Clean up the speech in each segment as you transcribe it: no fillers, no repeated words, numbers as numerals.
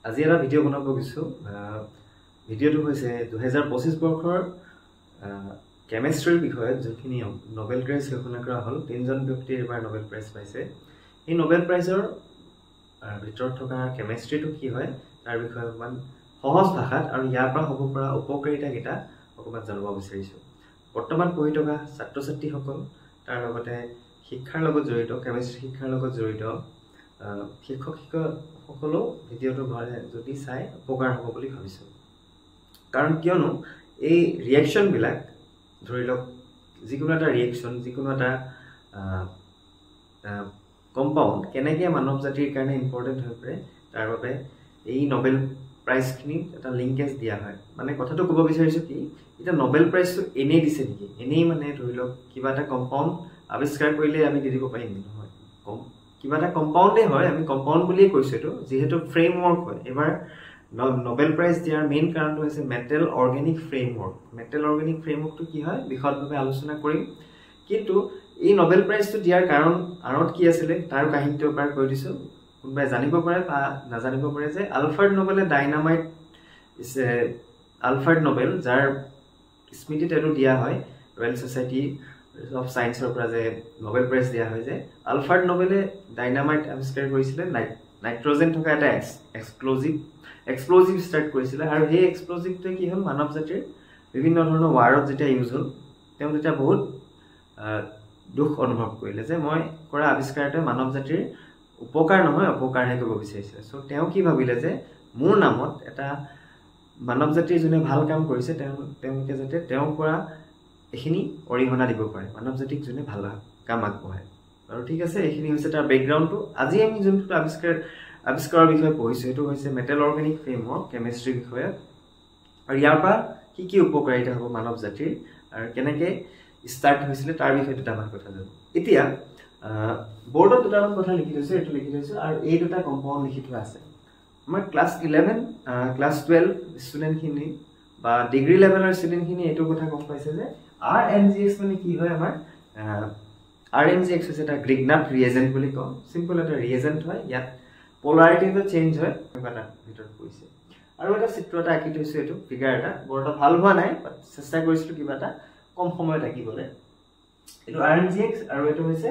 আজি এটা ভিডিও বনাব গৈছো ভিডিওটো হৈছে 2025 বৰ্ষৰ কেমিষ্ট্ৰিৰ বিষয়ত যিখিনি নোবেল প্ৰাইজ ঘোষণা কৰা হল তিনজন ব্যক্তিৰ এবাৰ নোবেল প্ৰাইজ পাইছে এই নোবেল প্ৰাইজৰ ভিতৰত থকা কেমিষ্ট্ৰিটো কি হয় তাৰ বিষয়ে অকমান সহজ ভাষাত আৰু ইয়াৰ পৰা হ'ব পৰা উপকাৰিতা কিটা অকমান জানিব বিচাৰিছো বৰ্তমান পঢ়ি থকা ছাত্ৰ ছাত্ৰীসকল তাৰ লগতে শিক্ষাৰ লগত জড়িত কেমিষ্ট্ৰি শিক্ষাৰ লগত জড়িত শিক্ষক সকলো ভিডিওটো ঘৰে যদি চাই উপকাৰ হ'ব বুলি ভাবিছো কাৰণ কিয়নো এই ৰিঅ্যাকশন বিলাক ধৰি লওক যিকোনো এটা ৰিঅ্যাকশন যিকোনো এটা কম্পাউন্ড কেনেকৈ মানৱ জাতিৰ কাৰণে ইম্পৰ্টেন্ট হৈ পৰে তাৰ বাবে এই নোবেল প্ৰাইজ খিনি এটা লিংকেজ দিয়া হয় মানে কথাটো ক'ব বিচাৰিছো কি এটা নোবেল প্ৰাইজটো এনে দিছে নেকি এনেই মানে ধৰি লওক কিবা এটা কম্পাউন্ড আৱিষ্কাৰ কৰিলে আমি দি দিব পাৰিম নহয় কিবা এটা কম্পাউন্ডে হয় আমি কম্পাউন্ড বুলিয়ে কৈছো এটো যেহেতু ফ্ৰেমৱৰ্ক হয় এবাৰ নোবেল প্ৰাইজ দিয়াৰ মেইন কাৰণটো হৈছে মেটেল অৰ্গেনিক ফ্ৰেমৱৰ্কটো কি হয় বিশদভাৱে আলোচনা কৰিম কিন্তু এই নোবেল প্ৰাইজটো দিয়াৰ কাৰণ আৰত কি আছিল তাৰ কাহিনীটো এবাৰ কৈ দিছো কোনবাই জানিব পাৰে বা নাজানিব পাৰে যে আলফ্ৰেড নোবেলে ডাইনামাইট ইজ আলফ্ৰেড নোবেল যাৰ স্মৃতিত এটো দিয়া হয় ৰয়েল সোসাইটি অফ সায়েন্সৰ পৰা যে নোবেল প্ৰাইজ দিয়া হয় যে আলফ্ৰেড নোবেলে ডাইনামাইট আৱিষ্কাৰ কৰিছিল নাইট্ৰজেন থকা এটা এক্সপ্লোজিভ ষ্টাৰ্ট কৰিছিল আৰু এই এক্সপ্লোজিভটো কি হ'ল মানৱ জাতিৰ বিভিন্ন ধৰণৰ ৱাৰত যেতিয়া ইউজ হ'ল তেওঁ যেতিয়া বহুত দুখ অনুভৱ কৰিলে যে মই কৰা আৱিষ্কাৰতে মানৱ জাতিৰ উপকাৰ নহয় অপকাৰহে কৰিব বিচাৰিছে সো তেওঁ কি ভাবিলে যে মোৰ নামত এটা মানৱ জাতিৰ জনে ভাল কাম কৰিছে তেওঁলোকে যাতে তেওঁ কৰা এখিনি অৰিহণা দিব পাৰে মানৱ জাতিক জনে ভাল কাম আগবঢ়ায় আৰু ঠিক আছে এখিনি হৈছে তাৰ ব্যাকগ্ৰাউণ্ডটো আজি আমি যোনটো আৱিষ্কাৰৰ বিষয়ে পঢ়িছো এটো হৈছে মেটেল অৰ্গেনিক ফ্ৰেমৱৰ্ক কেমিষ্ট্ৰি বিষয়ে আৰু ইয়াৰ পৰা কি উপকাৰিতা হ'ব মানৱ জাতিৰ আৰু কেনেকৈ ষ্টাৰ্ট হৈছিল তাৰ বিষয়ে দুটামান কথা জানো এতিয়া বোৰ্ডত দুটামান কথা লিখি থৈছো এটো লিখি থৈছো আৰু এই দুটা কম্পাউন্ড লিখি থোৱা আছে আমাৰ ক্লাস 11 ক্লাস 12 ষ্টুডেন্ট খিনি বা ডিগ্ৰী লেভেলৰ ষ্টুডেন্ট খিনি এটো কথা গম পাইছে যে RMGX মানে কি হয় আমাৰ RMGX হৈছে এটা গ্ৰিগনাফ ৰিএজেন্ট বুলি কওঁ সিম্পল এটা ৰিএজেন্ট হয় ইয়াত পোলাৰিটিটো চেঞ্জ হয় এটা ভিতৰত কৈছে আৰু এটা চিত্ৰ এটা আঁকি থৈছো এটো ফিগাৰ এটা বৰটা ভাল হোৱা নাই বাট চেষ্টা কৰিছিলো কিবা এটা কম সময়ত আঁকিবলৈ এটো RMGX আৰু এটো হৈছে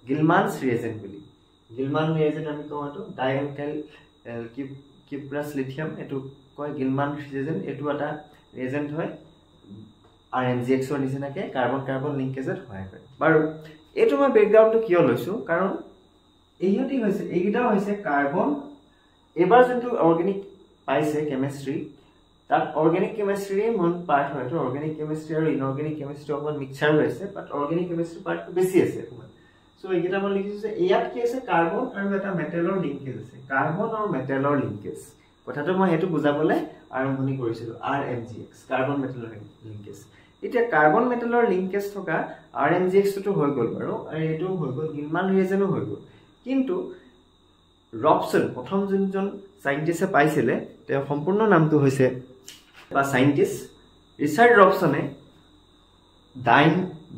গিলমানছ ৰিএজেন্ট বুলি গিলমান ৰিএজেন্ট আমি কওঁ এটো ডাইএলকাইল কিপ্ৰাছ লিথিয়াম এটো কয় গিলমান ৰিএজেন্ট এটো এটা ৰিএজেন্ট হয় RMGX ৰ নিচিনাকে কাৰ্বন কাৰ্বন লিংকেজত হয় বাৰু এটো মই ব্যাকগ্ৰাউণ্ডটো কিয় লৈছো কাৰণ এইহতি হৈছে এইগিটা হৈছে কাৰ্বন এবাৰ যোনটো অৰ্গেনিক পাইছে কেমিষ্ট্ৰি তাত অৰ্গেনিক কেমিষ্ট্ৰি মন পাৰ্ট হয় তো অৰ্গেনিক কেমিষ্ট্ৰি আৰু ইনঅৰ্গেনিক কেমিষ্ট্ৰি অকমান মিক্সচাৰ হৈছে বাট অৰ্গেনিক কেমিষ্ট্ৰি পাৰ্টটো বেছি আছে অকমান সো এইগিটা মই লিখিছো যে ইয়াত কি আছে কাৰ্বন আৰু এটা মেটেলৰ লিংকেজ আছে কাৰ্বন আৰু মেটেলৰ লিংকেজ কথাটো মই হেতু বুজাবলে আৰম্ভণি কৰিছিলো RMGX কাৰ্বন মেটেলৰ লিংকেজ এতিয়া কাৰ্বন মেটেলৰ লিংকেজ থকা RMGX টো হৈ গল বাৰু আৰু এটো হৈ গল গিলমান ৰিএজেন্টও হৈ গল কিন্তু ৰবসন প্ৰথম যোনজন সাইন্টিষ্টে পাইছিলে তেওঁ সম্পূৰ্ণ নামটো হৈছে বা সাইন্টিষ্ট ৰিচাৰ্ড ৰবসনে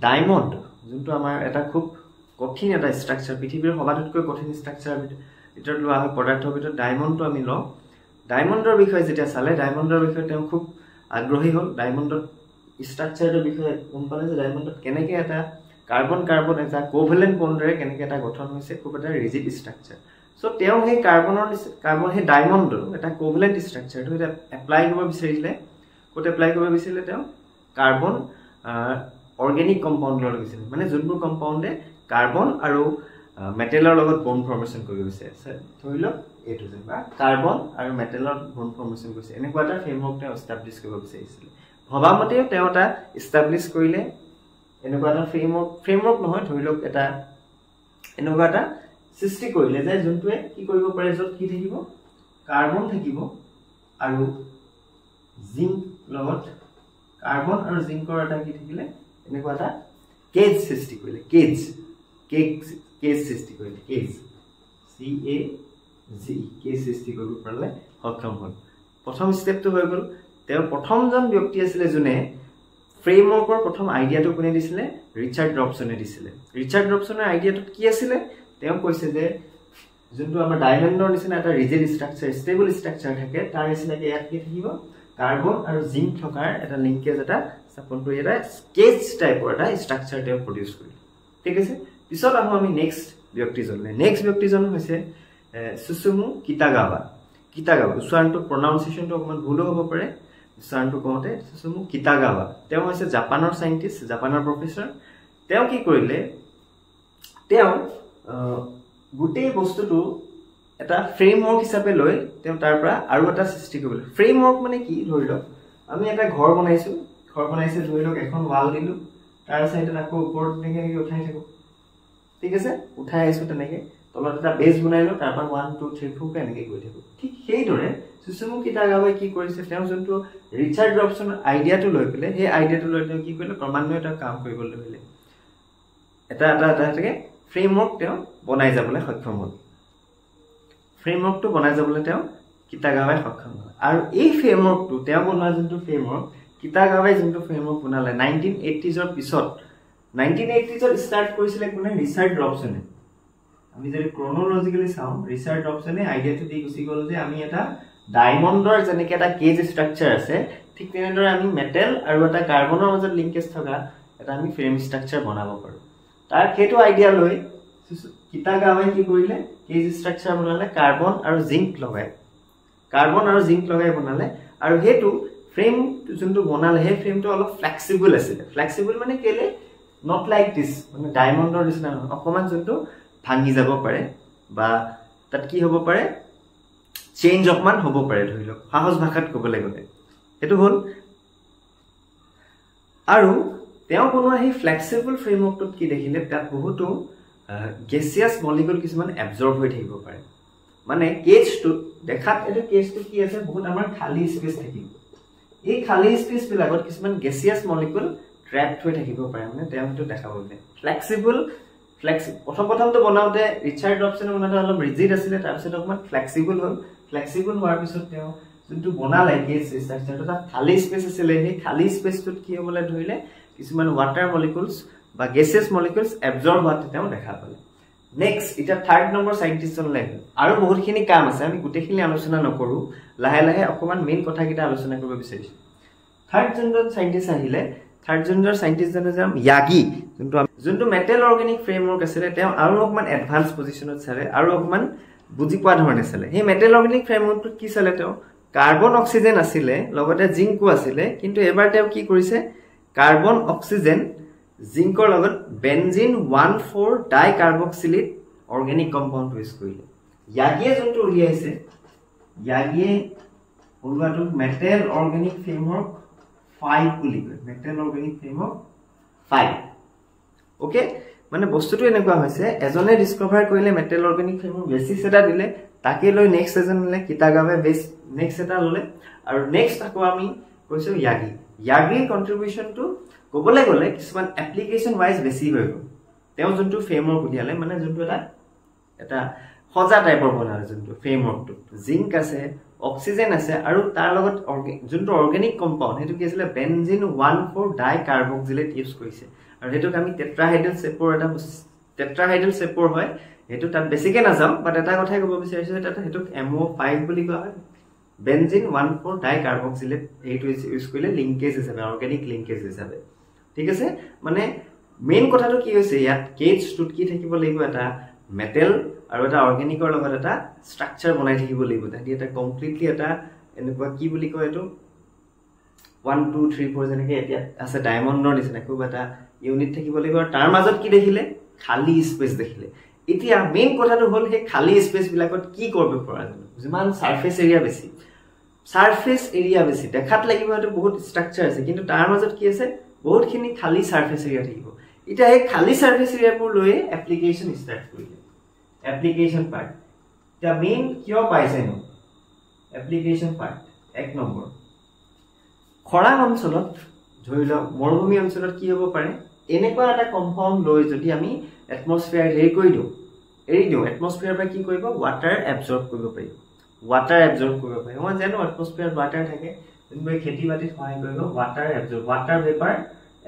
ডায়মণ্ড যোনটো আমাৰ এটা খুব কঠিন এটা ষ্ট্ৰাকচাৰ পৃথিৱীৰ সবাতোতকৈ কঠিন ষ্ট্ৰাকচাৰ ভিতৰত লোৱা হয় পদাৰ্থৰ ভিতৰত ডায়মণ্ডটো আমি লওঁ ডায়মণ্ডৰ বিষয়ে যেতিয়া চালে ডায়মণ্ডৰ বিষয়ে তেওঁ খুব আগ্ৰহী হ'ল ডায়মণ্ডৰ ষ্ট্ৰাকচাৰটোৰ বিষয়ে গম পালে যে ডায়মণ্ডত কেনেকৈ এটা কাৰ্বন কাৰ্বন এটা কোভেলেন্ট বন্ডৰে কেনেকৈ এটা গঠন হৈছে খুব এটা ৰিজিড ষ্ট্ৰাকচাৰ সো তেওঁ সেই কাৰ্বন সেই ডায়মণ্ডৰ এটা কোভেলেন্ট ষ্ট্ৰাকচাৰটো এটা এপ্লাই কৰিব বিচাৰিলে কোট এপ্লাই কৰিব বিচাৰিলে তেওঁ কাৰ্বন অৰ্গেনিক কম্পাউণ্ডৰ গৈছিল মানে যোনবোৰ কম্পাউণ্ডে কাৰ্বন আৰু মেটেলৰ লগত বন্ড ফৰ্মেশন কৰি গৈছে ধৰি লওক এটো যেবা কাৰ্বন আৰু মেটেলৰ বন্ড ফৰ্মেশন কৰিছে এনেকুৱা এটা ফ্ৰেমৱৰ্ক তেওঁ এস্টাবলিশ কৰিব বিচাৰিছিল ভবামতে তেওঁ এটা এস্টাবলিশ কৰিলে এনেকুৱা এটা ফ্ৰেমৱৰ্ক নহয় ধৰি লওক এটা এনেকুৱা এটা সৃষ্টি কৰিলে যে যোনটোৱে কি কৰিব পাৰে যত কি থাকিব কাৰ্বন থাকিব আৰু জিংক লগত কাৰ্বন আৰু জিংকৰ এটা কি থাকিলে এনেকুৱা এটা কেজ সৃষ্টি কৰিলে কেজ সৃষ্টি কৰিলে কেজ কেজ সৃষ্টি কৰিব পাৰিলে সক্ষম হ'ল প্ৰথম ষ্টেপটো হৈ গল তেওঁ প্ৰথমজন ব্যক্তি আছিল যোনে ফ্ৰেমৱৰ্কৰ প্ৰথম আইডিয়াটো কোনে দিছিলে ৰিচাৰ্ড ৰবসনে দিছিলে ৰিচাৰ্ড ৰবসনৰ আইডিয়াটো কি আছিল তেওঁ কৈছে যে যোনটো আমাৰ ডায়মণ্ডৰ নিচিনা এটা ৰিজিড ষ্ট্ৰাকচাৰ ষ্টেবল ষ্ট্ৰাকচাৰ থাকে তাৰ নিচিনাকৈ ইয়াত কি থাকিব কাৰ্বন আৰু জিংক থকাৰ এটা লিংকেজ এটা স্থাপন কৰি এটা স্কেচ টাইপৰ এটা ষ্ট্ৰাকচাৰ তেওঁ প্ৰডিউচ কৰিলে ঠিক আছে পিছত আহো আমি নেক্সট ব্যক্তিজনলৈ নেক্সট ব্যক্তিজন হৈছে সুসুমু কিতাগাৱা উচ্চাৰণটো প্ৰনাউন্সিয়েচনটো অকমান ভুল হ'ব পাৰে উচ্চাৰণটো কওঁতে সুসুমু কিতাগাৱা তেওঁ হৈছে জাপানৰ সাইন্টিষ্ট জাপানৰ প্ৰফেসৰ তেওঁ কি কৰিলে তেওঁ গোটেই বস্তুটো এটা ফ্ৰেমৱৰ্ক হিচাপে লৈ তেওঁ তাৰ পৰা আৰু এটা সৃষ্টি কৰিলে ফ্ৰেমৱৰ্ক মানে কি ধৰি লওক আমি এটা ঘৰ বনাইছো ধৰি লওক এখন ওয়াল দিলো তাৰ সাইডত আকৌ ওপৰত তেনেকৈ উঠাই থাকো ঠিক আছে উঠাই আইছো তেনেকৈ তলত এটা বেজ বনাইলো তাৰ পৰা 1 2 3 4 এনেকৈ গৈ থাকো ঠিক সেইদৰে সুসুমু কিতাগাৱাই কি কৰিছে তেওঁ যোনটো ৰিচাৰ্ড ৰবসনৰ আইডিয়াটো লৈ পেলে সেই আইডিয়াটো লৈ তেওঁ কি কৰিলে ক্ৰমান্বয়ে এটা কাম কৰিবলৈ হ'লে এটা ফ্ৰেমৱৰ্ক তেওঁ বনাই যাবলৈ সক্ষম হ'ল ফ্ৰেমৱৰ্কটো বনাই যাবলৈ তেওঁ কিতাগাৱাই সক্ষম হ'ল আৰু এই ফ্ৰেমৱৰ্কটো তেওঁ বনোৱা যোনটো ফ্ৰেমৱৰ্ক কিতাগাৱাই যোনটো ফ্ৰেমৱৰ্ক বনালে 1980s পিছত 1980s ষ্টাৰ্ট কৰিছিলে কোনে ৰিচাৰ্ড ৰবসনে আমি যদি ক্ৰনোলজিক্যালি চাওঁ ৰিচাৰ্ড ৰবসনে আইডিয়াটো দি গুছি গ'ল যে আমি এটা ডায়মণ্ডৰ যেনেকৈ এটা কেজ ষ্ট্ৰাকচাৰ আছে ঠিক তেনেদৰে আমি মেটেল আৰু এটা কাৰ্বনৰ মাজত লিংকেজ থকা এটা আমি ফ্ৰেম ষ্ট্ৰাকচাৰ বনাব পাৰোঁ তাৰ সেইটো আইডিয়া লৈ কিতাগাৱাই কি কৰিলে কেজ ষ্ট্ৰাকচাৰ বনালে কাৰ্বন আৰু জিংক লগাই বনালে আৰু হেতু ফ্ৰেম যোনটো বনালে হে ফ্ৰেমটো অলপ ফ্লেক্সিবল আছিল ফ্লেক্সিবল মানে কেলে নট লাইক দিস মানে ডায়মণ্ডৰ নিচিনা নহয় অকমান যোনটো ভাঙি যাব পাৰে বা তাত কি হ'ব পাৰে চেঞ্জ অকমান হ'ব পাৰে ধৰি লওক সহজ ভাষাত ক'বলৈ গ'লে হেতু হ'ল আৰু তেওঁ বনোৱা সেই ফ্লেক্সিবল ফ্ৰেমৱৰ্কটোত কি দেখিলে তাত বহুতো গেছিয়াছ মলিকুল কিছুমান এবজৰ্ব হৈ থাকিব পাৰে মানে কেজটো দেখাত এটা কেজটো কি আছে বহুত আমাৰ খালি স্পেচ থাকিব এই খালি স্পেচ বিলাকত কিছুমান গেছিয়াছ মলিকুল ট্ৰেপড হৈ থাকিব পাৰে মানে তেওঁটো দেখাব লাগে ফ্লেক্সিবল প্ৰথমটো বনাওতে ৰিচাৰ্ড ৰবসনে বনাওতে অলপ ৰিজিড আছিল তাৰ পিছত অকমান ফ্লেক্সিবল হোৱাৰ পিছত তেওঁ যোনটো বনালে কেজ ষ্ট্ৰাকচাৰটো তাত খালি স্পেচ আছিল সেই খালি স্পেচটোত কি হ'বলৈ ধৰিলে কিছুমান ওয়াটাৰ মলিকুলস বা গেসিয়াস মলিকুলস এবজৰ্ব হোৱাটো তেওঁ দেখা পালে নেক্সট এটা থাৰ্ড নম্বৰ সাইন্টিষ্টজন লাগে আৰু বহুতখিনি কাম আছে আমি গোটেইখিনি আলোচনা নকৰো লাহে লাহে অকমান মেইন কথাকিটা আলোচনা কৰিব বিচাৰিছো থাৰ্ড জনৰ সাইন্টিষ্ট আহিলে থাৰ্ড জনৰ সাইন্টিষ্টজনৰ নাম ইয়াগি যোনটো মেটেল অৰ্গেনিক ফ্ৰেমৱৰ্ক আছিল তেওঁ আৰু অকমান এডভান্স পজিশনত চালে আৰু অকমান বুজি পোৱা ধৰণে চালে সেই মেটেল অৰ্গেনিক ফ্ৰেমৱৰ্কটো কি চালে তেওঁ কাৰ্বন অক্সিজেন আছিল লগতে জিংকো আছিল কিন্তু এবাৰ তেওঁ কি কৰিছে কাৰ্বন অক্সিজেন জিংকৰ লগত বেনজিন 1,4 ডাইকাৰ্বক্সিলেট অৰ্গেনিক কম্পাউণ্ড ইউজ কৰিলে ইয়াগিয়ে যোনটো উলিয়াইছে ইয়াগিয়ে ওলোৱাটো মেটেল অৰ্গেনিক ফ্ৰেমৱৰ্ক 5 বুলি কয় মেটেল অৰ্গেনিক ফ্ৰেমৱৰ্ক 5 ওকে মানে বস্তুটো এনেকুৱা হৈছে এজনে ডিসকভাৰ কৰিলে মেটেল অৰ্গেনিক ফ্ৰেমৱৰ্ক বেচিছ এটা দিলে তাকে লৈ নেক্সট এজনলে কিতাগাৱে বেছ নেক্সট এটা ললে আৰু নেক্সট আকৌ আমি কৈছো ইয়াগিৰ কন্ট্ৰিবিউশনটো ক'বলৈ গ'লে কিছুমান এপ্লিকেশন ওয়াইজ বেছি হৈ গ'ল তেওঁ যোনটো ফ্ৰেমৱৰ্ক উলিয়ালে মানে যোনটো এটা সজা টাইপৰ বনালে যোনটো ফ্ৰেমৱৰ্কটো জিংক আছে অক্সিজেন আছে আৰু তাৰ লগত যোনটো অৰ্গেনিক কম্পাউণ্ড হেতু কি আছিল বেনজিন 1,4 ডাইকাৰ্বক্সিলেট ইউজ কৰিছে আৰু হেতুক আমি টেট্ৰাহাইড্ৰেল চেপৰ হয় হেতু তাত বেছিকে নাযাম বাট এটা কথাই ক'ব বিচাৰিছো তাত হেতুক MO5 বুলি কোৱা হয় বেনজিন 1,4 ডাইকাৰ্বক্সিলেট এইটো ইউজ কৰিলে লিংকেজ হিচাপে অৰ্গেনিক লিংকেজ হিচাপে ঠিক আছে মানে মেইন কথাটো কি হৈছে ইয়াত কেজটোত কি থাকিব লাগিব এটা মেটেল আৰু এটা অৰ্গেনিকৰ লগত এটা ষ্ট্ৰাকচাৰ বনাই থাকিব লাগিব তাতে এটা কমপ্লিটলি এটা এনেকুৱা কি বুলি কয় এটো 1 2 3 4 যেনেকৈ এতিয়া আছে ডায়মণ্ডৰ নিচিনা খুব এটা ইউনিট থাকিব লাগিব আৰু তাৰ মাজত কি দেখিলে খালি স্পেচ দেখিলে এতিয়া মেইন কথাটো হ'ল সেই খালি স্পেচ বিলাকত কি কৰিব পৰা যায় যিমান সাৰফেস এৰিয়া বেছি দেখাত লাগিব হয়তো বহুত ষ্ট্ৰাকচাৰ আছে কিন্তু তাৰ মাজত কি আছে বহুতখিনি খালি সাৰফেস এৰিয়া থাকিব এটা এই খালি সাৰফেস এৰিয়াবোৰ লৈ এপ্লিকেশন ষ্টাৰ্ট কৰিলে এপ্লিকেশন পাৰ্ট দা মেইন কিয় পাইছে নো এপ্লিকেশন পাৰ্ট এক নম্বৰ খৰাং অঞ্চলত ধৰি লওক মৰুভূমি অঞ্চলত কি হ'ব পাৰে এনেকুৱা এটা কম্পাউণ্ড লৈ যদি আমি এটমস্ফিয়াৰ এৰি দিওঁ এটমস্ফিয়াৰ পৰা কি কৰিব ওয়াটাৰ এবজৰ্ব কৰিব পাৰিব মই জানো এটমস্ফিয়াৰত ওয়াটাৰ থাকে কিন্তু খেতি বাতিত সহায় কৰিব ওয়াটাৰ ভেপাৰ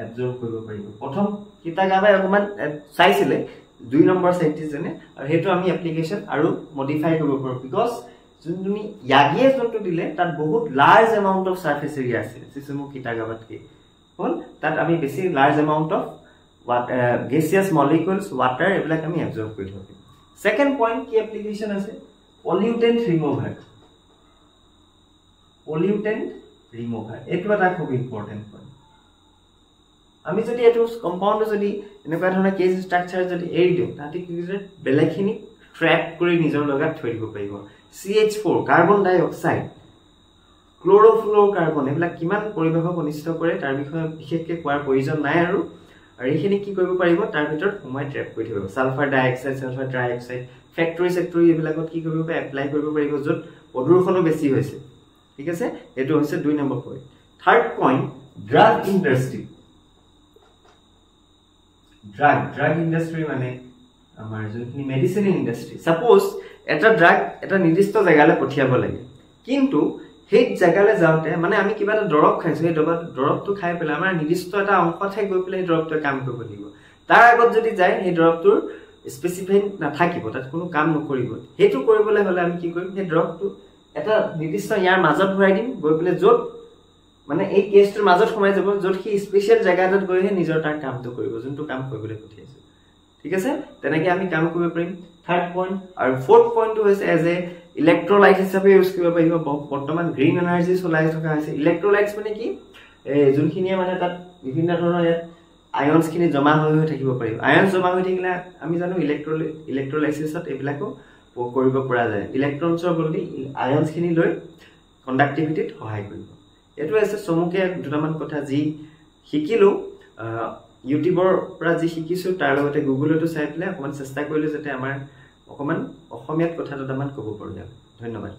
এবজৰ্ব কৰিব পাৰিব প্ৰথম কিতাগাৱে অকমান চাইছিলে 2 নম্বৰ সাইন্টিষ্ট জনে আৰু হেতু আমি এপ্লিকেশন আৰু মডিফাই কৰিব পাৰো বিকজ যোন তুমি ইয়াগিয়ে যোনটো দিলে তাত বহুত large amount of surface area আছে সিসুমু কিটাগাবাতকে হল তাত আমি বেছি large amount of gaseous molecules water এবিলাক আমি absorb কৰি থাকি সেকেন্ড পয়েন্ট কি এপ্লিকেশন আছে pollutant remover এটো এটা খুব ইম্পৰ্টেন্ট পয়েন্ট আমি যদি এটো কম্পাউন্ড যদি এনেকুৱা ধৰণৰ কেজ স্ট্ৰাকচাৰ যদি এৰি দিও তাতে কি যে বেলেগখিনি ট্ৰ্যাপ কৰি নিজৰ লগত থৈ দিব পাৰিব CH4 কাৰ্বন ডাই অক্সাইড ক্লোৰোফ্লোৰকাৰ্বন এবিলাক কিমান পৰিৱেশক অনিষ্ট কৰে তাৰ বিষয়ে বিশেষকৈ কোৱাৰ প্ৰয়োজন নাই আৰু এইখিনি কি কৰিব পাৰিব তাৰ ভিতৰত সময় ট্ৰ্যাপ কৰি থাকিব sulphur dioxide sulphur trioxide factory এবিলাকত কি কৰিব পাৰে এপ্লাই কৰিব পাৰিব যত প্ৰদূষণো বেছি হৈছে ঠিক আছে এটো হৈছে 2 number point third point drug industry drug industry মানে আমাৰ যোনখিনি মেডিচিন ইন্ডাস্ট্ৰি সাপোজ এটা ড্ৰাগ এটা নিৰ্দিষ্ট জায়গালৈ পঠিয়াব লাগে কিন্তু সেই জায়গালৈ যাওঁতে মানে আমি কিবা এটা দৰব খাইছো এই দৰবটো খাই পেলাই আমাৰ নিৰ্দিষ্ট এটা অংশতে গৈ পেলাই এই দৰবটো কাম কৰিব লাগিব তাৰ আগত যদি যায় সেই দৰবটোৰ স্পেসিফাইড নাথাকিব তাত কোনো কাম নকৰিব হেতু কৰিবলৈ হলে আমি কি কৰিম সেই দৰবটো এটা নিৰ্দিষ্ট ইয়াৰ মাজত ভৰাই দিম গৈ পেলাই যত মানে এই কেছটোৰ মাজত সোমাই যাব যত কি স্পেশাল জায়গাত গৈ হে নিজৰ তাৰ কামটো কৰিব যোনটো কাম কৰিবলৈ পঠিয়াইছে ঠিক আছে তেনেকৈ আমি কাম কৰিব পাৰিম থাৰ্ড পইণ্ট আৰু ফোৰ্থ পইণ্টটো হৈছে এজ এ ইলেক্ট্ৰোলাইট হিচাপে ইউজ কৰিব পাৰিব বৰ্তমান গ্ৰীণ এনাৰ্জি চলাই থকা হৈছে ইলেক্ট্ৰোলাইটস মানে কি যোনখিনিয়ে মানে তাত বিভিন্ন ধৰণৰ আয়নস খিনি জমা হৈ থাকিব পাৰিব আয়নস জমা হৈ থাকিলে আমি জানো ইলেক্ট্ৰোলাইসিছত এবিলাকো কৰিব পৰা যায় ইলেক্ট্ৰনছৰ বলি আয়নস খিনি লৈ কণ্ডাক্টিভিটিত সহায় কৰিব এটো আছে সমুকে দুটামান কথা যি শিকিলো ইউটিউবৰ পৰা যি শিকিছো তাৰ লগতে গুগলতো চাই পেলাই অকমান চেষ্টা কৰিলে যাতে আমাৰ অকমান অসমীয়াত কথা দুটামান ক'ব পাৰো ধন্যবাদ